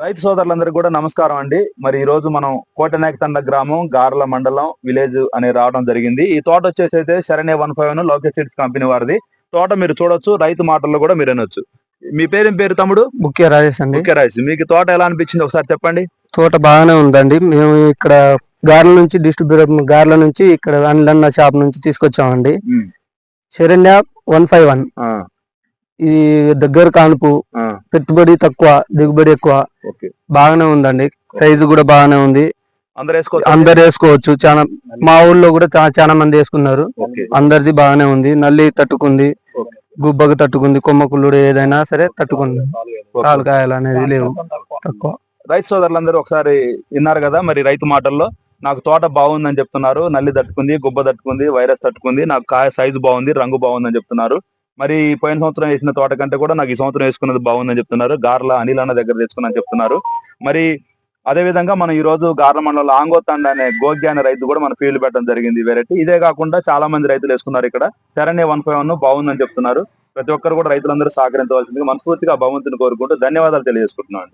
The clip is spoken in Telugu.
రైతు సోదరులందరికీ కూడా నమస్కారం అండి. మరి ఈ రోజు మనం కోటనాయకతండ గ్రామం, గార్ల మండలం, విలేజ్ అనే రావడం జరిగింది. ఈ తోట వచ్చేసి అయితే శరణ్య 15 లోకేష్ సీడ్స్ కంపెనీ వారిది. తోట మీరు చూడొచ్చు, రైతు మాటల్లో కూడా మీరు వినొచ్చు. మీ పేరేం పేరు తమ్ముడు? ముఖ్య రాజేష్ అండి. ముఖ్య రాజేష్. మీకు తోట ఎలా అనిపించింది ఒకసారి చెప్పండి. తోట బాగానే ఉందండి. మేము ఇక్కడ గార్ల నుంచి గార్ల నుంచి ఇక్కడ అన్న షాప్ నుంచి తీసుకొచ్చామండి. శరణ్య 151 ఈ దగ్గర కానుపు, పెట్టుబడి తక్కువ, దిగుబడి ఎక్కువ. బాగానే ఉందండి. సైజు కూడా బాగానే ఉంది. అందరు వేసుకోవచ్చు. చాలా మా ఊళ్ళో కూడా చాలా మంది వేసుకున్నారు. అందరిది బాగానే ఉంది. నల్లి తట్టుకుంది, గుబ్బకు తట్టుకుంది, కొమ్మకుళ్ళుడు ఏదైనా సరే తట్టుకుంది. కాయలు అనేది లేవు, తక్కువ. రైతు సోదరులందరూ ఒకసారి విన్నారు కదా మరి రైతు మాటల్లో. నాకు తోట బాగుందని చెప్తున్నారు. నల్లి తట్టుకుంది, గుబ్బ తట్టుకుంది, వైరస్ తట్టుకుంది, నాకు కాయ సైజు బాగుంది, రంగు బాగుందని చెప్తున్నారు. మరి పోయిన సంవత్సరం వేసిన తోట కంటే కూడా నాకు ఈ సంవత్సరం వేసుకున్నది బాగుందని చెప్తున్నారు. గార్ల అనిల్ అన్న దగ్గర తెచ్చుకున్నాను చెప్తున్నారు. మరి అదే విధంగా మనం ఈ రోజు గార్ల మండలంలో ఆంగోతండ అనే గోగ్య అనే రైతు కూడా మన ఫీల్డ్ పెట్టడం జరిగింది వెరైటీ. ఇదే కాకుండా చాలా మంది రైతులు వేసుకున్నారు. ఇక్కడ శరణ్య 151 బాగుందని చెప్తున్నారు. ప్రతి ఒక్కరు కూడా రైతులందరూ సహకరించవలసింది మనస్ఫూర్తిగా భగవంతుని కోరుకుంటూ ధన్యవాదాలు తెలియజేసుకుంటున్నాను.